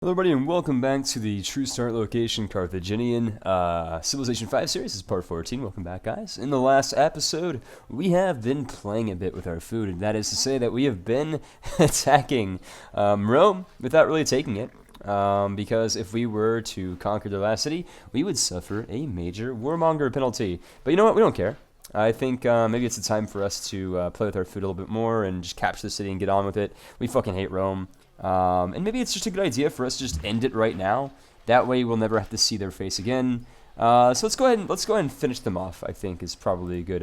Hello everybody and welcome back to the True Start Location Carthaginian Civilization 5 series. This is part 14. Welcome back, guys. In the last episode, we have been playing a bit with our food, and that is to say that we have been attacking Rome without really taking it. Because if we were to conquer the last city, we would suffer a major warmonger penalty. But you know what? We don't care. I think maybe it's a time for us to play with our food a little bit more and just capture the city and get on with it. We fucking hate Rome. And maybe it's just a good idea for us to just end it right now. That way we'll never have to see their face again. So let's go ahead and finish them off. I think is probably a good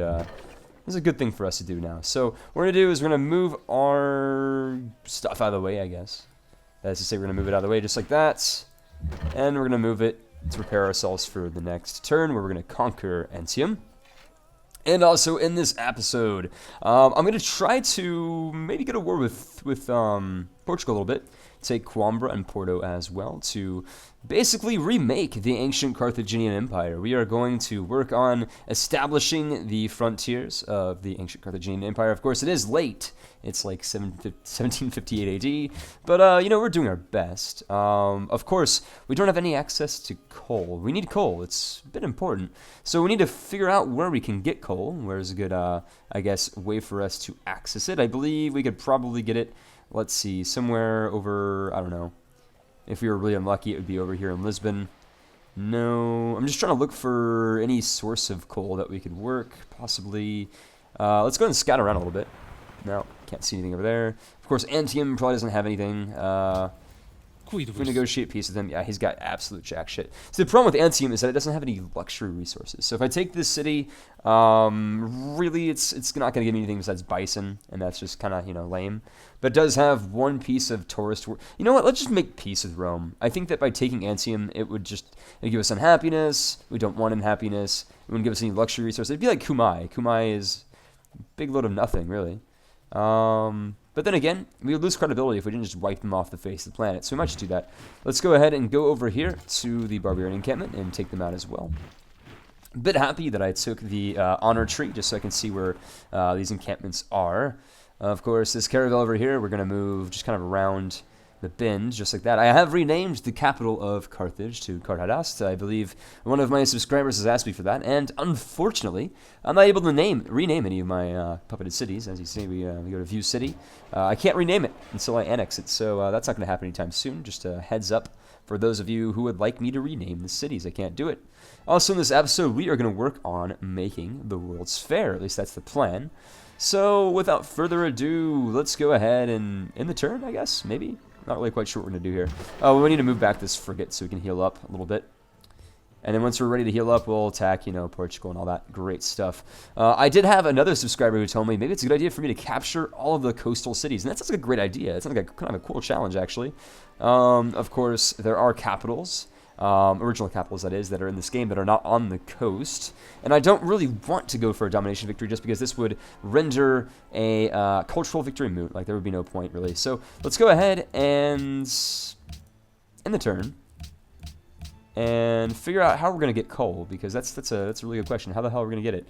is a good thing for us to do now. So what we're gonna do is we're gonna move our stuff out of the way, I guess. That is to say, we're gonna move it out of the way just like that, and we're gonna move it to prepare ourselves for the next turn where we're gonna conquer Antium. And also in this episode, I'm going to try to maybe get a war with Portugal a little bit, take Coimbra and Porto as well, to basically remake the ancient Carthaginian Empire. We are going to work on establishing the frontiers of the ancient Carthaginian Empire. Of course, it is late. It's like 1758 AD, but, you know, we're doing our best. Of course, we don't have any access to coal. We need coal. It's a bit important. So we need to figure out where we can get coal. Where's a good, I guess, way for us to access it. I believe we could probably get it, let's see, somewhere over, I don't know. If we were really unlucky, it would be over here in Lisbon. No, I'm just trying to look for any source of coal that we could work, possibly. Let's go ahead and scout around a little bit. No, can't see anything over there. Of course, Antium probably doesn't have anything. If we negotiate peace with him, yeah, he's got absolute jack shit. So the problem with Antium is that it doesn't have any luxury resources. So if I take this city, really it's not going to give me anything besides bison, and that's just kind of, you know, lame. But it does have one piece of tourist work. You know what? Let's just make peace with Rome. I think that by taking Antium, it'd give us unhappiness. We don't want unhappiness. It wouldn't give us any luxury resources. It'd be like Cumae. Cumae is a big load of nothing, really. But then again, we would lose credibility if we didn't just wipe them off the face of the planet. So we might just do that. Let's go ahead and go over here to the barbarian encampment and take them out as well. A bit happy that I took the honor tree just so I can see where these encampments are. Of course, this caravel over here, we're going to move just kind of around the bend, just like that. I have renamed the capital of Carthage to Carthage. I believe one of my subscribers has asked me for that, and unfortunately, I'm not able to rename any of my puppeted cities. As you see, we go to View City. I can't rename it until I annex it, so that's not going to happen anytime soon. Just a heads up for those of you who would like me to rename the cities. I can't do it. Also, in this episode, we are going to work on making the World's Fair. At least that's the plan. So, without further ado, let's go ahead and end the turn, I guess, maybe. Not really quite sure what we're going to do here. Oh, we need to move back this frigate so we can heal up a little bit. And then once we're ready to heal up, we'll attack, you know, Portugal and all that great stuff. I did have another subscriber who told me maybe it's a good idea for me to capture all of the coastal cities. And that sounds like a great idea. It sounds like kind of a cool challenge, actually. Of course, there are capitals. Original capitals, that is, that are in this game that are not on the coast. And I don't really want to go for a domination victory just because this would render a cultural victory moot. Like, there would be no point, really. So let's go ahead and end the turn and figure out how we're going to get coal, because that's a really good question. How the hell are we going to get it?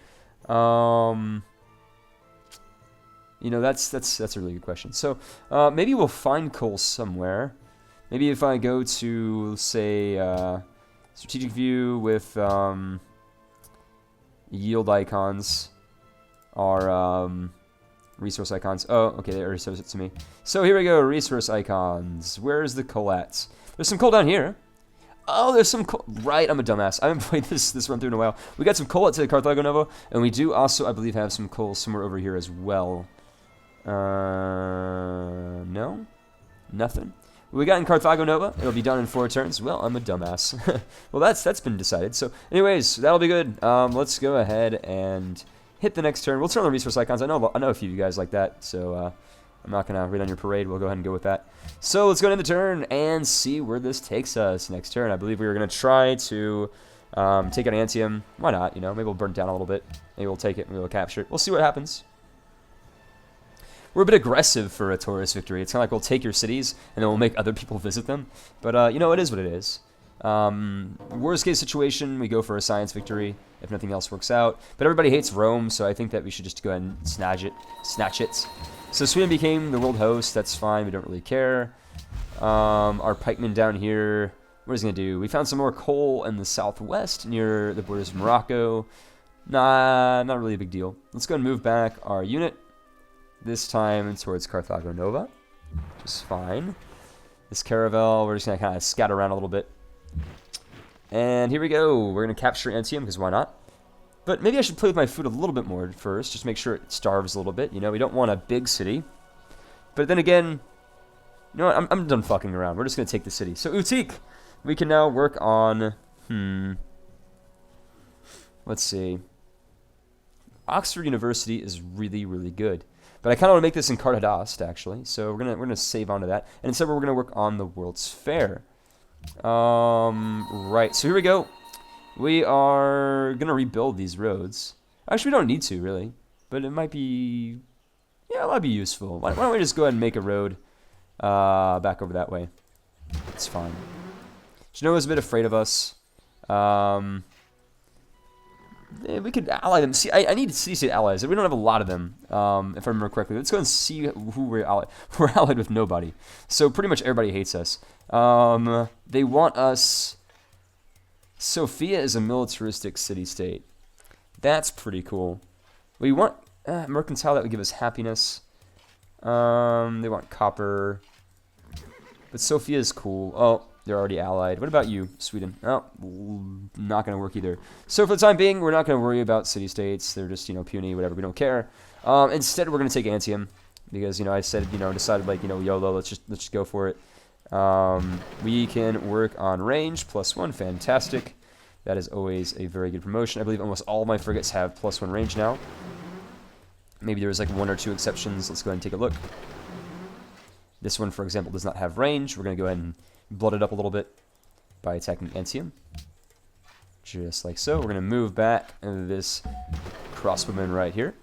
You know, that's a really good question. So maybe we'll find coal somewhere. Maybe if I go to, say, strategic view with yield icons, or resource icons. Oh, okay, they already shows it to me. So here we go, resource icons. Where's the coal at? There's some coal down here. Oh, there's some coal. Right, I'm a dumbass. I haven't played this run through in a while. We got some coal at Carthago Nova, and we do also, I believe, have some coal somewhere over here as well. No? Nothing? We got in Carthago Nova. It'll be done in 4 turns. Well, I'm a dumbass. Well, that's been decided. So, anyways, that'll be good. Let's go ahead and hit the next turn. We'll turn on the resource icons. I know a few of you guys like that, so I'm not gonna raid on your parade. We'll go ahead and go with that. So let's go into the turn and see where this takes us. Next turn, I believe we are gonna try to take out Antium. Why not? You know, maybe we'll burn it down a little bit. Maybe we'll take it. Maybe we'll capture it. We'll see what happens. We're a bit aggressive for a tourist victory. It's kind of like we'll take your cities, and then we'll make other people visit them. But, you know, it is what it is. Worst case situation, we go for a science victory if nothing else works out. But everybody hates Rome, so I think that we should just go ahead and snatch it. So Sweden became the world host. That's fine. We don't really care. Our pikemen down here, what is he going to do? We found some more coal in the southwest near the borders of Morocco. Nah, not really a big deal. Let's go and move back our unit. This time towards Carthago Nova. Just fine. This caravel, we're just going to kind of scatter around a little bit. And here we go. We're going to capture Antium, because why not? But maybe I should play with my food a little bit more first, just make sure it starves a little bit. You know, we don't want a big city. But then again, you know what? I'm done fucking around. We're just going to take the city. So, Utik, we can now work on... Let's see. Oxford University is really, really good. But I kind of want to make this in Carthage, actually. So we're gonna save onto that. And instead we're going to work on the World's Fair. Right, so here we go. We are going to rebuild these roads. Actually, we don't need to, really. But it might be... Yeah, it might be useful. Why don't we just go ahead and make a road back over that way? It's fine. Genoa's a bit afraid of us. We could ally them. See, I need city-state allies. We don't have a lot of them, if I remember correctly. Let's go and see who we're allied. We're allied with nobody. So pretty much everybody hates us. They want us... Sofia is a militaristic city-state. That's pretty cool. We want mercantile that would give us happiness. They want copper. But Sofia is cool. Oh, they're already allied. What about you, Sweden? Oh, not going to work either. So for the time being, we're not going to worry about city-states. They're just, you know, puny, whatever. We don't care. Instead, we're going to take Antium. Because, you know, I said, you know, decided, like, you know, YOLO, let's just go for it. We can work on range, +1, fantastic. That is always a very good promotion. I believe almost all my frigates have +1 range now. Maybe there was like 1 or 2 exceptions. Let's go ahead and take a look. This one, for example, does not have range. We're going to go ahead and blood it up a little bit by attacking Antium. Just like so. We're going to move back this crossbowman right here.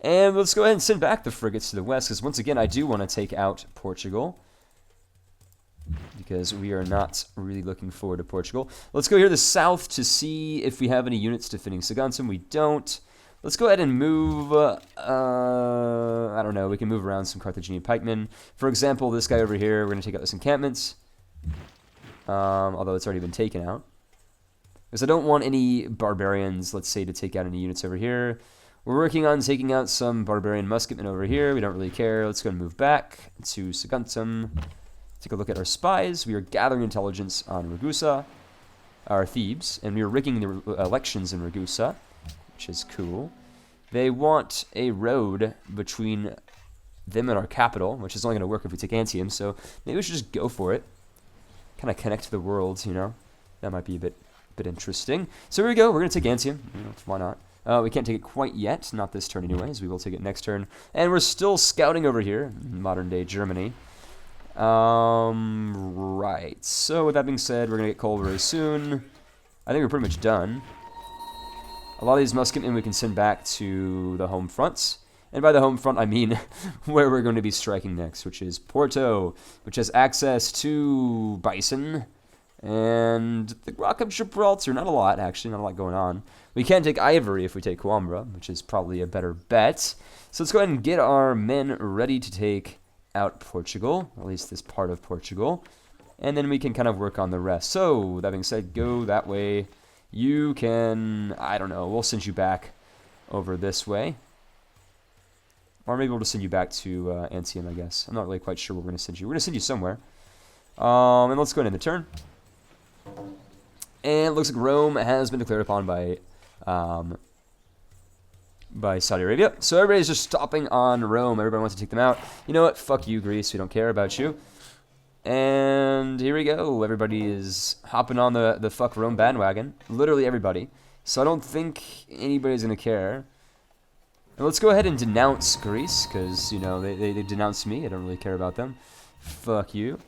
And let's go ahead and send back the frigates to the west, because once again, I do want to take out Portugal. Because we are not really looking forward to Portugal. Let's go here to the south to see if we have any units defending Saguntum. We don't. Let's go ahead and move, I don't know, we can move around some Carthaginian pikemen. For example, this guy over here, we're going to take out this encampment. Although it's already been taken out. Because I don't want any barbarians, let's say, to take out any units over here. We're working on taking out some barbarian musketmen over here. We don't really care. Let's go and move back to Saguntum. Take a look at our spies. We are gathering intelligence on Ragusa, our Thebes, and we are rigging the elections in Ragusa, which is cool. They want a road between them and our capital, which is only going to work if we take Antium, so maybe we should just go for it. Kind of connect to the world, you know. That might be a bit interesting. So here we go. We're going to take Antium. You know, why not? We can't take it quite yet. Not this turn anyways. We will take it next turn. And we're still scouting over here in modern-day Germany. Right. So with that being said, we're going to get coal very soon. I think we're pretty much done. A lot of these musketmen we can send back to the home fronts. And by the home front, I mean where we're going to be striking next, which is Porto, which has access to bison and the Rock of Gibraltar. Not a lot, actually. Not a lot going on. We can take Ivory if we take Coimbra, which is probably a better bet. So let's go ahead and get our men ready to take out Portugal, at least this part of Portugal, and then we can kind of work on the rest. So, that being said, go that way. You can, I don't know, we'll send you back over this way. Or maybe we'll just send you back to Antium, I guess. I'm not really quite sure where we're going to send you. We're going to send you somewhere. And let's go ahead and end the turn. And it looks like Rome has been declared upon by Saudi Arabia. So everybody's just stopping on Rome. Everybody wants to take them out. You know what? Fuck you, Greece. We don't care about you. And here we go. Everybody is hopping on the fuck Rome bandwagon. Literally everybody. So I don't think anybody's going to care. And let's go ahead and denounce Greece, because, you know, they denounced me. I don't really care about them. Fuck you.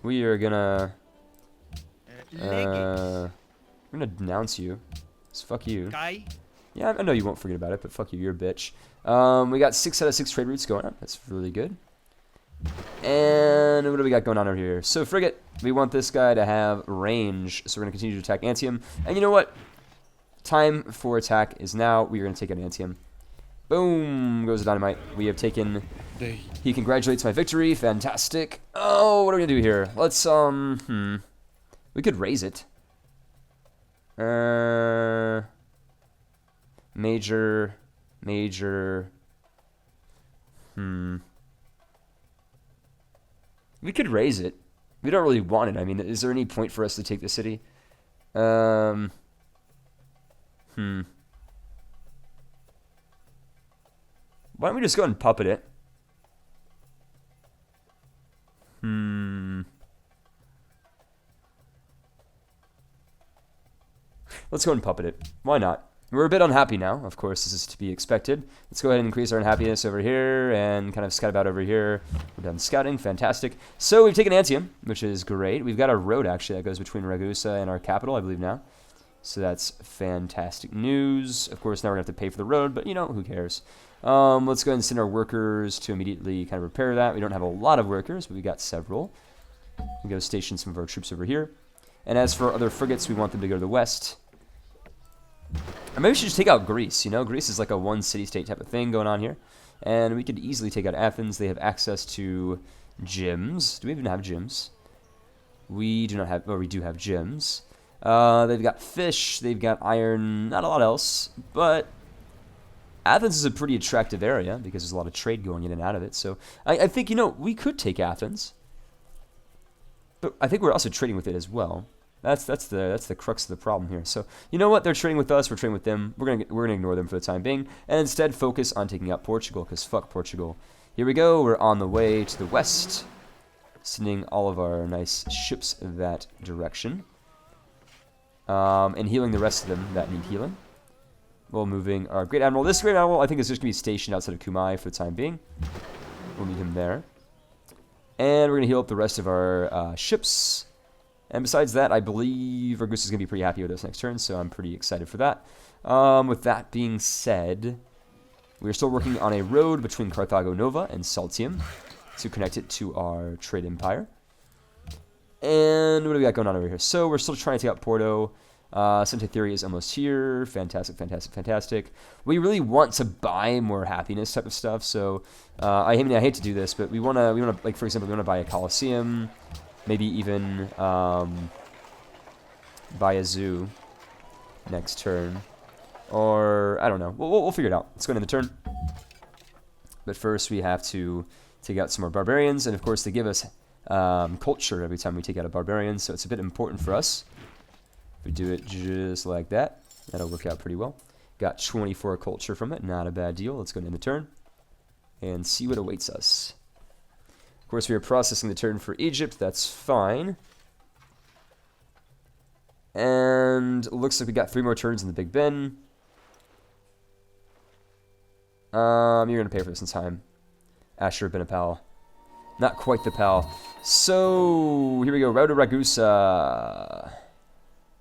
We are going to... we're going to denounce you. So fuck you. Yeah, I know you won't forget about it, but fuck you, you're a bitch. We got 6 out of 6 trade routes going on. That's really good. And what do we got going on over here? So, frigate, we want this guy to have range, so we're going to continue to attack Antium. And you know what? Time for attack is now. We are going to take out Antium. Boom! Goes the dynamite. We have taken... He congratulates my victory. Fantastic. Oh, what are we gonna do here? Let's, we could raise it. Major... We could raise it. We don't really want it. I mean, is there any point for us to take the city? Why don't we just go ahead and puppet it? Let's go ahead and puppet it. Why not? We're a bit unhappy now. Of course, this is to be expected. Let's go ahead and increase our unhappiness over here and kind of scout about over here. We're done scouting. Fantastic. So we've taken Antium, which is great. We've got a road, actually, that goes between Ragusa and our capital, I believe now. So that's fantastic news. Of course, now we're going to have to pay for the road, but, you know, who cares? Let's go ahead and send our workers to immediately kind of repair that. We don't have a lot of workers, but we got several. We go station some of our troops over here. And as for other frigates, we want them to go to the west. Or maybe we should just take out Greece, you know? Greece is like a one city-state type of thing going on here. And we could easily take out Athens. They have access to gyms. Do we even have gyms? We do not have... Oh, we do have gyms. They've got fish. They've got iron. Not a lot else. But Athens is a pretty attractive area because there's a lot of trade going in and out of it. So I think, you know, we could take Athens. But I think we're also trading with it as well. That's the crux of the problem here. So you know what? They're trading with us. We're trading with them. We're gonna ignore them for the time being, and instead focus on taking out Portugal. Because fuck Portugal. Here we go. We're on the way to the west, sending all of our nice ships that direction, and healing the rest of them that need healing. While moving our Great Admiral. This Great Admiral, I think, is just gonna be stationed outside of Kumai for the time being. We'll meet him there, and we're gonna heal up the rest of our ships. And besides that, I believe Augustus is going to be pretty happy with us next turn, so I'm pretty excited for that. With that being said, we're still working on a road between Carthago Nova and Saltium to connect it to our trade empire. And what do we got going on over here? So we're still trying to take out Porto. Santa Theory is almost here. Fantastic, fantastic, fantastic. We really want to buy more happiness type of stuff, so I hate to do this, but we want to, like, for example, we want to buy a Colosseum. Maybe even buy a zoo next turn. Or, I don't know. We'll figure it out. Let's go into the turn. But first we have to take out some more barbarians. And of course they give us culture every time we take out a barbarian. So it's a bit important for us. If we do it just like that, that'll work out pretty well. Got 24 culture from it. Not a bad deal. Let's go into the turn and see what awaits us. Of course, we are processing the turn for Egypt. That's fine. And it looks like we got 3 more turns in the Big Ben. You're going to pay for this in time. Asher been a pal. Not quite the pal. So, here we go. Route to Ragusa.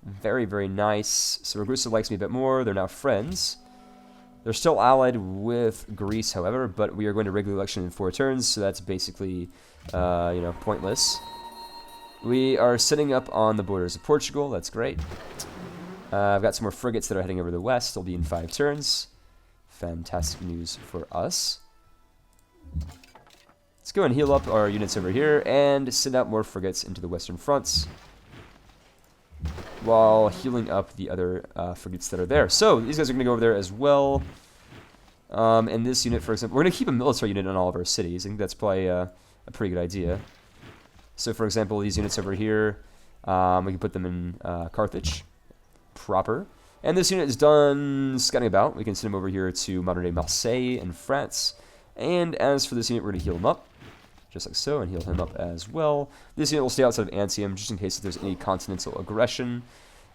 Very, very nice. So, Ragusa likes me a bit more. They're now friends. They're still allied with Greece, however, but we are going to regular election in 4 turns, so that's basically, you know, pointless. We are setting up on the borders of Portugal. That's great. I've got some more frigates that are heading over the west. They'll be in 5 turns. Fantastic news for us. Let's go and heal up our units over here and send out more frigates into the western fronts, while healing up the other frigates that are there. So, these guys are going to go over there as well. And this unit, for example, we're going to keep a military unit in all of our cities. I think that's probably a pretty good idea. So, for example, these units over here, we can put them in Carthage proper. And this unit is done scouting about. We can send them over here to modern-day Marseille in France. And as for this unit, we're going to heal him up, just like so, and heal him up as well. This unit will stay outside of Antium, just in case there's any continental aggression.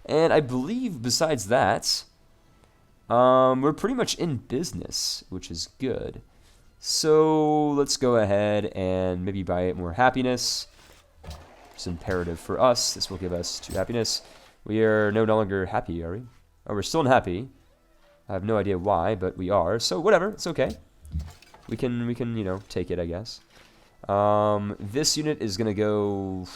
And I believe, besides that, we're pretty much in business, which is good. So, let's go ahead and maybe buy more happiness. It's imperative for us. This will give us 2 happiness. We are no longer happy, are we? Oh, we're still unhappy. I have no idea why, but we are. So, whatever. It's okay. We can, you know, take it, I guess. This unit is going to go...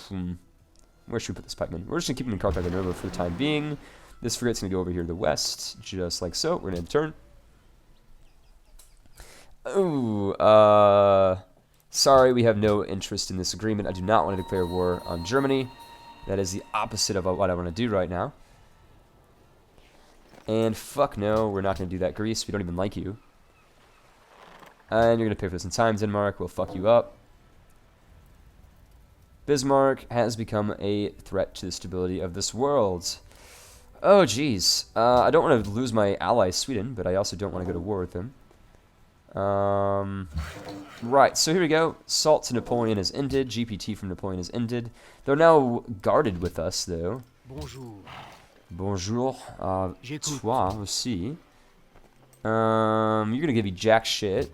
where should we put this pikeman? We're just going to keep him in Carthage Nova for the time being. This frigate's going to go over here to the west, just like so. We're going to end the turn. Ooh, sorry, we have no interest in this agreement. I do not want to declare war on Germany. That is the opposite of what I want to do right now. And fuck no, we're not going to do that, Greece. We don't even like you. And you're going to pay for this in time, Denmark. We'll fuck you up. Bismarck has become a threat to the stability of this world. Oh, jeez. I don't want to lose my ally, Sweden, but I also don't want to go to war with them. Right, so here we go. Salt to Napoleon has ended. GPT from Napoleon has ended. They're now guarded with us, though. Bonjour. Bonjour. Toi aussi. You're gonna give me jack shit.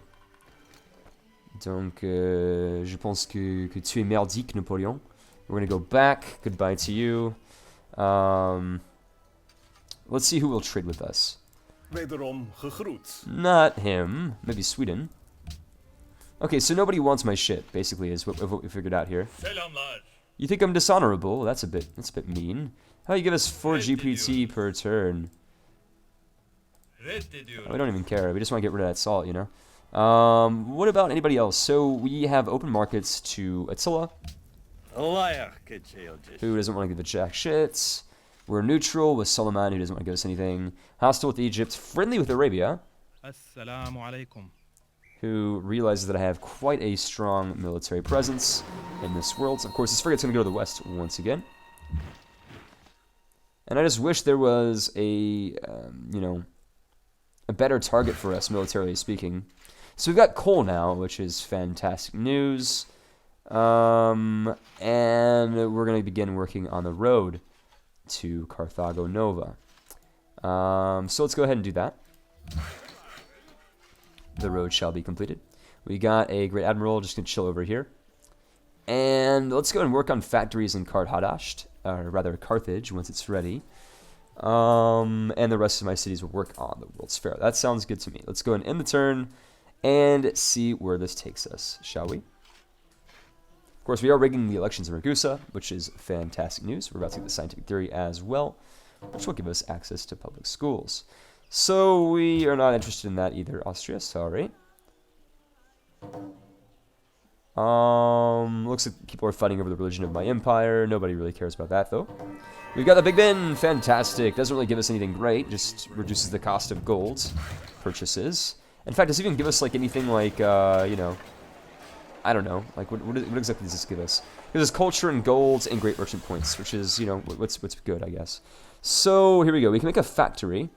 Donc, je pense que tu es merdique, Napoleon. We're gonna go back. Goodbye to you. Let's see who will trade with us. Wederom gegroet. Not him. Maybe Sweden. Okay, so nobody wants my shit, basically, is what we figured out here. Selamlar. You think I'm dishonorable? That's a bit mean. How you give us 4 GPT per turn? Reddediyorum. We don't even care. We just want to get rid of that salt, you know? What about anybody else? So we have open markets to Attila, who doesn't want to give a jack shit. We're neutral with Solomon, who doesn't want to give us anything. Hostile with Egypt. Friendly with Arabia, Assalamu alaikum. who realizes that I have quite a strong military presence in this world. Of course, this frigate's going to go to the west once again. And I just wish there was a, you know, a better target for us, militarily speaking. So we've got coal now, which is fantastic news. And we're going to begin working on the road to Carthago Nova. So let's go ahead and do that. The road shall be completed. We got a great admiral, just going to chill over here. And let's go and work on factories in Carthage, or rather Carthage, once it's ready. And the rest of my cities will work on the World's Fair. That sounds good to me. Let's go and end the turn and see where this takes us, shall we? Of course, we are rigging the elections in Ragusa, which is fantastic news. We're about to get the scientific theory as well, which will give us access to public schools. So we are not interested in that either, Austria, sorry. Looks like people are fighting over the religion of my empire. Nobody really cares about that, though. We've got the Big Ben. Fantastic. Doesn't really give us anything great. Just reduces the cost of gold purchases. In fact, does it even give us, like, anything like, you know, I don't know. Like, what exactly does this give us? It gives us culture and gold and great merchant points, which is, you know, what's good, I guess. So, here we go. We can make a factory.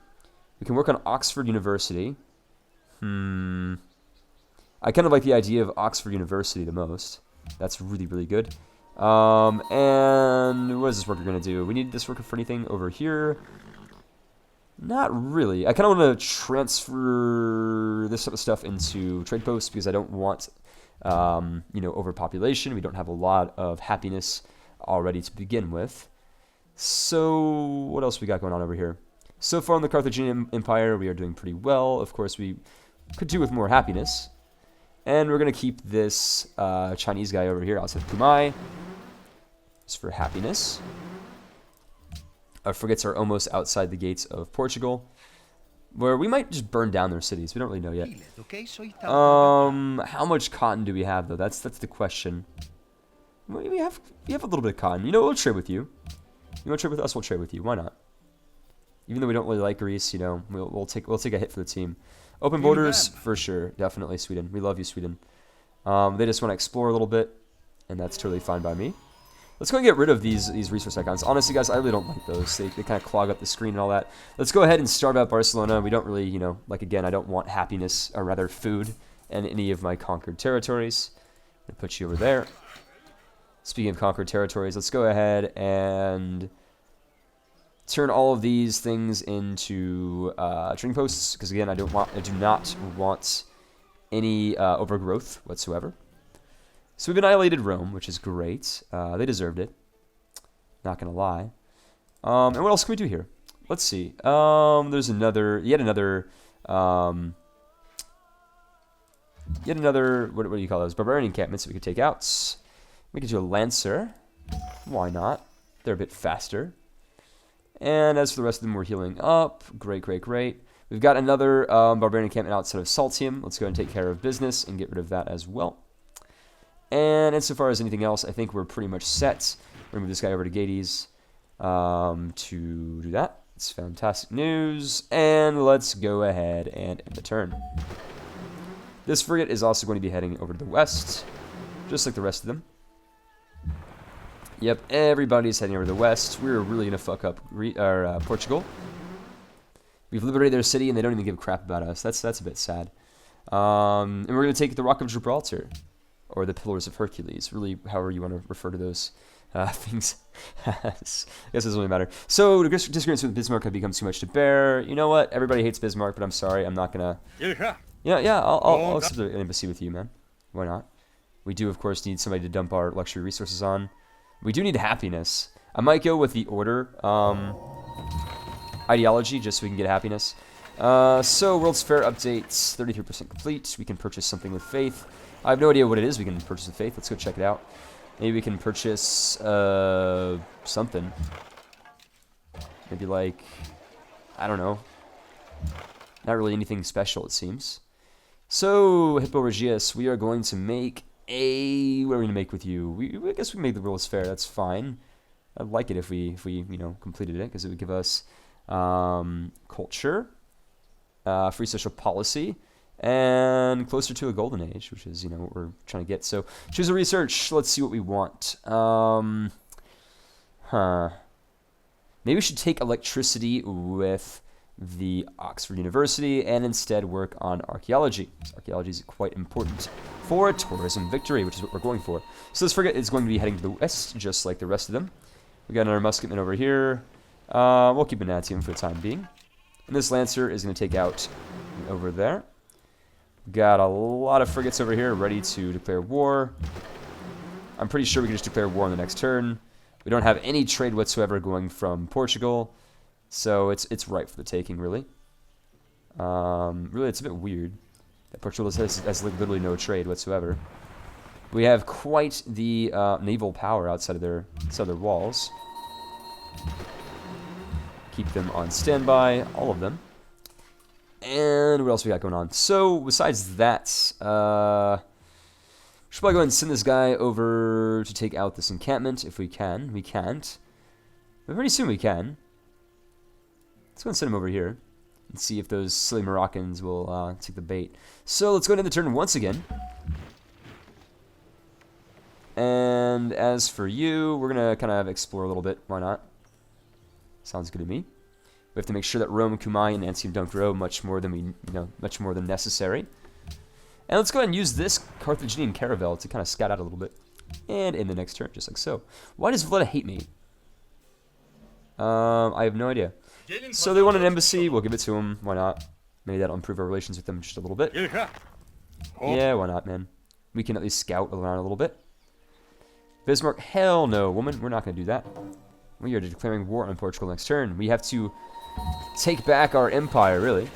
We can work on Oxford University. I kind of like the idea of Oxford University the most. That's really, really good. And what is this worker going to do? We need this worker for anything over here. Not really. I kind of want to transfer this type of stuff into trade posts because I don't want, you know, overpopulation. We don't have a lot of happiness already to begin with. So what else we got going on over here? So far in the Carthaginian Empire, we are doing pretty well. Of course, we could do with more happiness. And we're going to keep this Chinese guy over here, Alzabo Kumai, just for happiness. Our frigates are almost outside the gates of Portugal, where we might just burn down their cities. We don't really know yet. How much cotton do we have, though? That's the question. We have a little bit of cotton. You know, we'll trade with you. You want to trade with us? We'll trade with you. Why not? Even though we don't really like Greece, you know, we'll take a hit for the team. Open borders, for sure. Definitely Sweden. We love you, Sweden. They just want to explore a little bit, and that's totally fine by me. Let's go and get rid of these resource icons. Honestly, guys, I really don't like those. They kind of clog up the screen and all that. Let's go ahead and starve out Barcelona. We don't really, you know, like, again, I don't want happiness, or rather food, in any of my conquered territories. I'm going to put you over there. Speaking of conquered territories, let's go ahead and turn all of these things into trading posts, because again, I do not want any overgrowth whatsoever. So we've annihilated Rome, which is great. They deserved it. Not gonna lie. And what else can we do here? Let's see. There's yet another. What do you call those? Barbarian encampments that we could take out. We could do a lancer. Why not? They're a bit faster. And as for the rest of them, we're healing up. Great, great, great. We've got another barbarian encampment outside of Saltium. Let's go ahead and take care of business and get rid of that as well. And insofar as anything else, I think we're pretty much set. We're going to move this guy over to Gades to do that. It's fantastic news. And let's go ahead and end the turn. This frigate is also going to be heading over to the west, just like the rest of them. Yep, everybody's heading over to the west. We're really going to fuck up Portugal. We've liberated their city, and they don't even give a crap about us. That's a bit sad. And we're going to take the Rock of Gibraltar, or the Pillars of Hercules, really, however you want to refer to those things. I guess it doesn't really matter. So, disagreements with Bismarck have become too much to bear. You know what? Everybody hates Bismarck, but I'm sorry. I'm not going to... Yeah, I'll accept an embassy with you, man. Why not? We do, of course, need somebody to dump our luxury resources on. We do need happiness. I might go with the order ideology, just so we can get happiness. So, World's Fair updates, 33% complete. We can purchase something with faith. I have no idea what it is we can purchase with faith. Let's go check it out. Maybe we can purchase something. Maybe like, I don't know. Not really anything special, it seems. So, Hippo Regius, we are going to make a... What are we going to make with you? I guess we made the World's Fair. That's fine. I'd like it if we completed it, because it would give us culture, free social policy, and closer to a golden age, which is, what we're trying to get. So, choose a research. Let's see what we want. Maybe we should take electricity with the Oxford University and instead work on archaeology. Archaeology is quite important for a tourism victory, which is what we're going for. So this frigate is going to be heading to the west, just like the rest of them. We got another musketman over here. We'll keep an Antium for the time being. And this lancer is going to take out over there. Got a lot of frigates over here ready to declare war. I'm pretty sure we can just declare war on the next turn. We don't have any trade whatsoever going from Portugal. So it's ripe for the taking, really. Really, it's a bit weird that Portugal has literally no trade whatsoever. We have quite the naval power outside of their walls. Keep them on standby, all of them. And what else we got going on? So, besides that, we should probably go ahead and send this guy over to take out this encampment, if we can. We can't. But pretty soon we can. Let's go and send him over here and see if those silly Moroccans will take the bait. So let's go into the turn once again. And as for you, we're going to kind of explore a little bit. Why not? Sounds good to me. We have to make sure that Rome, Cumae, and Antium don't grow much more than much more than necessary. And let's go ahead and use this Carthaginian caravel to kind of scout out a little bit. And in the next turn, just like so. Why does Valletta hate me? I have no idea. So they want an embassy, we'll give it to them, why not? Maybe that'll improve our relations with them just a little bit. Yeah, why not, man? We can at least scout around a little bit. Bismarck, hell no, woman, we're not going to do that. We are declaring war on Portugal next turn. We have to take back our empire, really.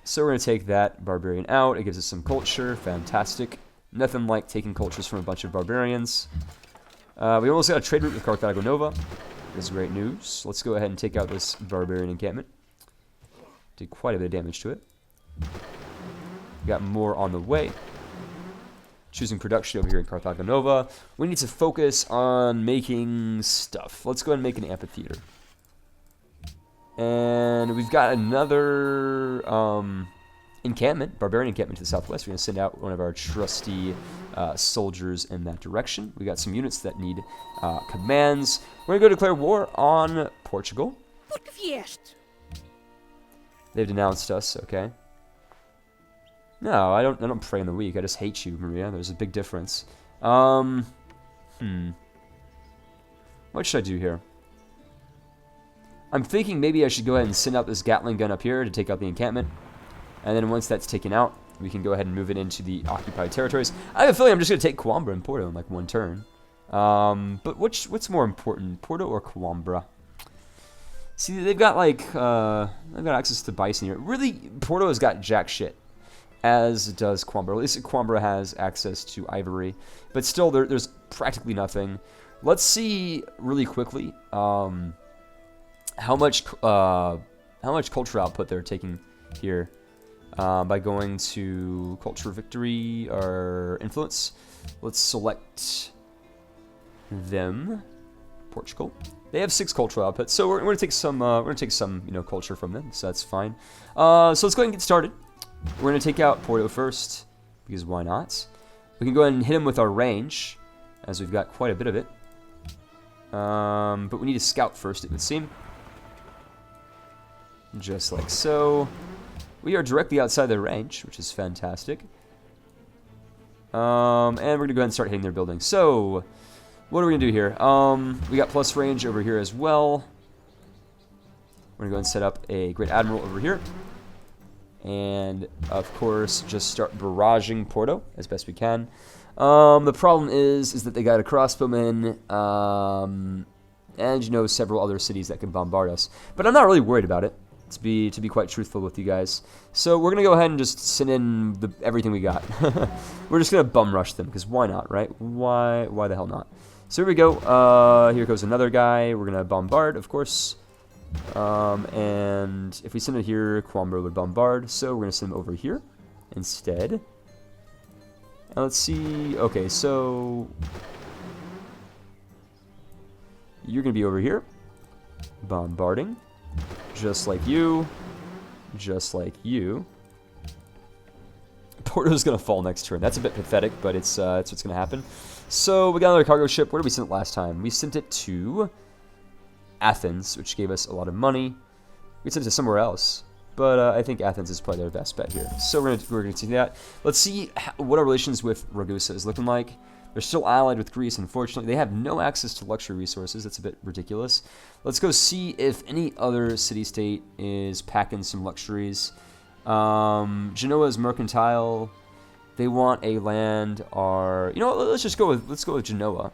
So we're going to take that barbarian out. It gives us some culture, fantastic. Nothing like taking cultures from a bunch of barbarians. We almost got a trade route with Carthago Nova. This is great news. Let's go ahead and take out this barbarian encampment. Did quite a bit of damage to it. Got more on the way. Choosing production over here in Carthago Nova. We need to focus on making stuff. Let's go ahead and make an amphitheater. And we've got another encampment, barbarian encampment to the southwest. We're going to send out one of our trusty soldiers in that direction. We got some units that need commands. We're going to go declare war on Portugal. They've denounced us, okay. No, I don't pray in the weak. I just hate you, Maria. There's a big difference. What should I do here? I'm thinking maybe I should go ahead and send out this Gatling gun up here to take out the encampment. And then once that's taken out, we can go ahead and move it into the occupied territories. I have a feeling I'm just going to take Coimbra and Porto in like one turn. But what's more important, Porto or Coimbra? See, they've got like they've got access to bison here. Really, Porto has got jack shit, as does Coimbra. At least Coimbra has access to ivory, but still, there's practically nothing. Let's see really quickly how much how much culture output they're taking here by going to culture victory or influence. Let's select them. Portugal. They have 6 cultural output, so we're gonna take some culture from them, so that's fine. So let's go ahead and get started. We're gonna take out Porto first, because why not? We can go ahead and hit him with our range, as we've got quite a bit of it. But we need to scout first, it would seem. Just like so. We are directly outside their range, which is fantastic. And we're gonna go ahead and start hitting their buildings. So, what are we gonna do here? We got plus range over here as well. We're gonna go ahead and set up a Great Admiral over here. And, of course, just start barraging Porto as best we can. The problem is that they got a crossbowman, and, you know, several other cities that can bombard us. But I'm not really worried about it, to be quite truthful with you guys. So we're gonna go ahead and just send in everything we got. We're just gonna bum rush them, because why not, right? Why the hell not? So here we go. Here goes another guy. We're gonna bombard, of course. And if we send it here, Quambro would bombard. So we're gonna send him over here instead. And let's see. Okay, so you're gonna be over here, bombarding, just like you, just like you. Porto's gonna fall next turn. That's a bit pathetic, but it's what's gonna happen. So we got another cargo ship. Where did we send it last time? We sent it to Athens, which gave us a lot of money. We sent it to somewhere else, but I think Athens is probably their best bet here. So we're gonna see that. Let's see what our relations with Ragusa is looking like. They're still allied with Greece, unfortunately. They have no access to luxury resources. That's a bit ridiculous. Let's go see if any other city-state is packing some luxuries. Genoa's mercantile. They want a land. You know what? Let's go with Genoa.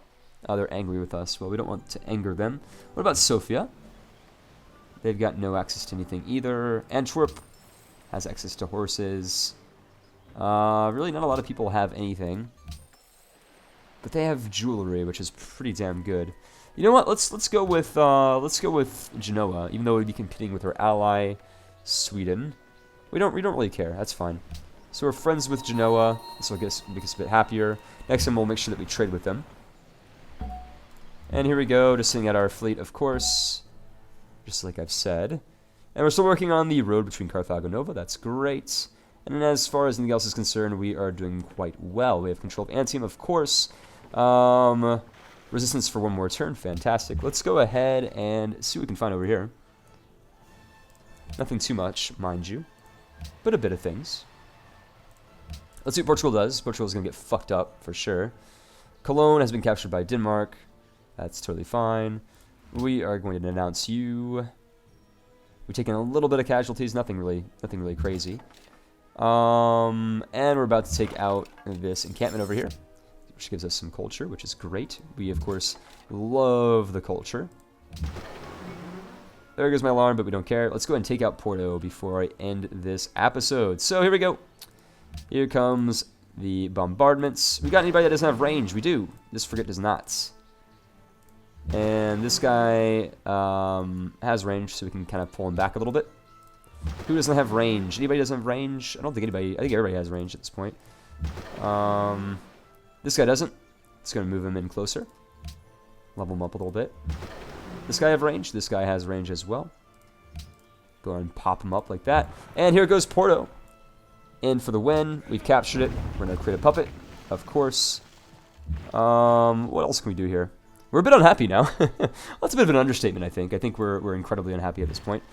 They're angry with us. Well, we don't want to anger them. What about Sofia? They've got no access to anything either. Antwerp has access to horses. Really, not a lot of people have anything. But they have jewelry, which is pretty damn good. You know what? Let's go with Genoa, even though we'd be competing with our ally, Sweden. We don't really care. That's fine. So we're friends with Genoa. This will make us a bit happier. Next time we'll make sure that we trade with them. And here we go, just sitting at our fleet, of course, just like I've said. And we're still working on the road between Carthage and Nova. That's great. And as far as anything else is concerned, we are doing quite well. We have control of Antium, of course. Resistance for one more turn. Fantastic. Let's go ahead and see what we can find over here. Nothing too much, mind you, but a bit of things. Let's see what Portugal does. Portugal's going to get fucked up, for sure. Cologne has been captured by Denmark. That's totally fine. We are going to announce you. We've taken a little bit of casualties, nothing really crazy. And we're about to take out this encampment over here, which gives us some culture, which is great. We, of course, love the culture. There goes my alarm, but we don't care. Let's go ahead and take out Porto before I end this episode. So here we go. Here comes the bombardments. We got anybody that doesn't have range? We do. This frigate does not. And this guy has range, so we can kind of pull him back a little bit. Who doesn't have range? Anybody doesn't have range? I don't think anybody. I think everybody has range at this point. This guy doesn't. It's going to move him in closer. Level him up a little bit. This guy have range. This guy has range as well. Go ahead and pop him up like that. And here goes Porto. In for the win. We've captured it. We're going to create a puppet, of course. What else can we do here? We're a bit unhappy now. That's a bit of an understatement, I think. I think we're incredibly unhappy at this point.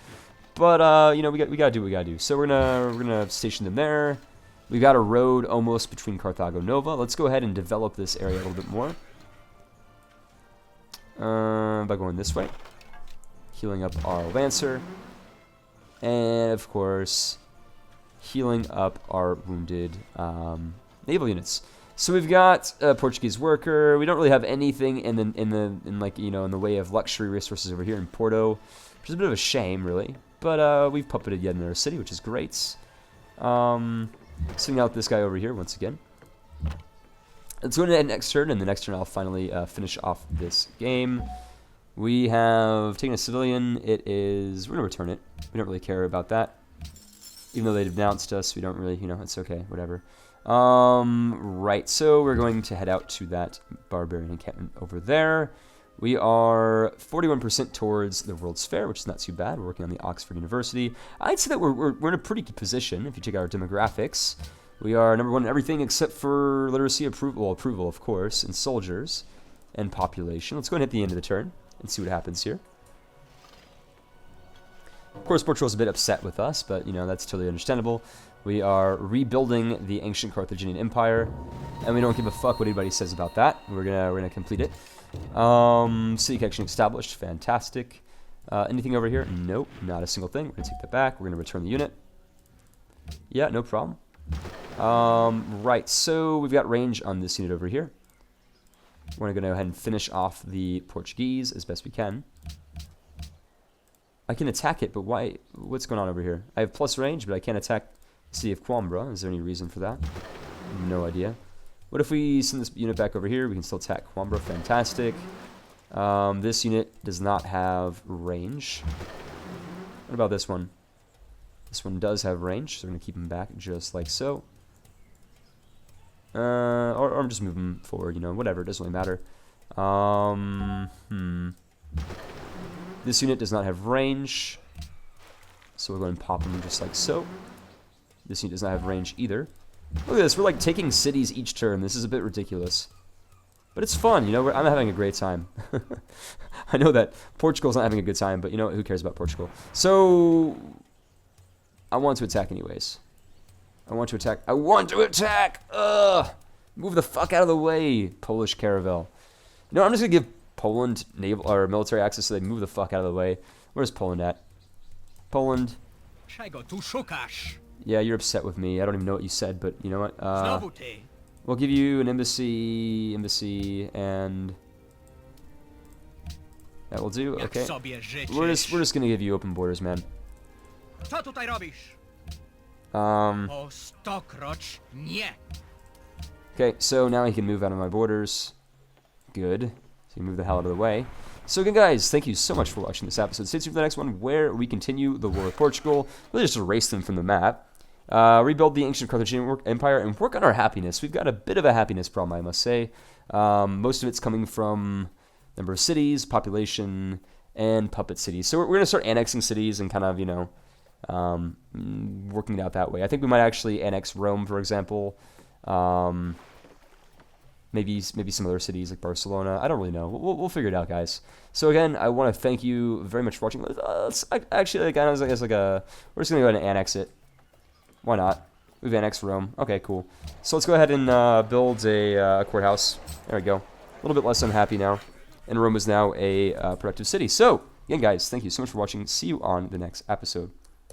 But you know, we gotta do what we gotta do. So we're gonna station them there. We've got a road almost between Carthage and Nova. Let's go ahead and develop this area a little bit more. By going this way, healing up our Lancer, and of course, healing up our wounded naval units. So we've got a Portuguese worker. We don't really have anything in the way of luxury resources over here in Porto, which is a bit of a shame, really. But we've puppeted yet another city, which is great. Sitting out this guy over here once again. Let's go to the next turn, and the next turn I'll finally finish off this game. We have taken a civilian. It is... We're going to return it. We don't really care about that. Even though they denounced us, we don't really, you know, it's okay, whatever. Right, so we're going to head out to that barbarian encampment over there. We are 41% towards the World's Fair, which is not too bad. We're working on the Oxford University. I'd say that we're in a pretty good position if you check out our demographics. We are number one in everything except for literacy approval, of course, and soldiers and population. Let's go ahead and hit the end of the turn and see what happens here. Of course, Portugal's a bit upset with us, but, you know, that's totally understandable. We are rebuilding the ancient Carthaginian Empire, and we don't give a fuck what anybody says about that. We're gonna complete it. City connection established. Fantastic. Anything over here? Nope, not a single thing. We're gonna take that back. We're gonna return the unit. Yeah, no problem. Right, so we've got range on this unit over here. We're gonna go ahead and finish off the Portuguese as best we can. I can attack it, but why? What's going on over here? I have plus range, but I can't attack the city of Coimbra. Is there any reason for that? No idea. What if we send this unit back over here? We can still attack Coimbra. Fantastic. This unit does not have range. What about this one? This one does have range, so we're going to keep him back just like so. Or I'm just moving forward, you know, whatever. It doesn't really matter. This unit does not have range, so we'll go and pop them just like so. This unit does not have range either. Look at this, we're like taking cities each turn. This is a bit ridiculous. But it's fun, you know, I'm having a great time. I know that Portugal's not having a good time, but you know what, who cares about Portugal? So, I want to attack anyways. I want to attack! Ugh! Move the fuck out of the way, Polish caravel. No, I'm just gonna give Poland naval or military access so they move the fuck out of the way. Where's Poland at? Poland. Yeah, you're upset with me. I don't even know what you said, but you know what? We'll give you an embassy, and that will do. Okay. We're just gonna give you open borders, man. Okay, so now he can move out of my borders. Good. So you move the hell out of the way. So again, guys, thank you so much for watching this episode. Stay tuned for the next one, where we continue the war with Portugal. We'll just erase them from the map. Rebuild the ancient Carthaginian Empire and work on our happiness. We've got a bit of a happiness problem, I must say. Most of it's coming from number of cities, population, and puppet cities. So we're going to start annexing cities and kind of, you know, working it out that way. I think we might actually annex Rome, for example. Maybe some other cities like Barcelona. I don't really know. We'll figure it out, guys. So again, I want to thank you very much for watching. Actually, like, I guess like we're just gonna go ahead and annex it. Why not? We've annexed Rome. Okay, cool. So let's go ahead and build a courthouse. There we go. A little bit less unhappy now, and Rome is now a productive city. So again, guys, thank you so much for watching. See you on the next episode.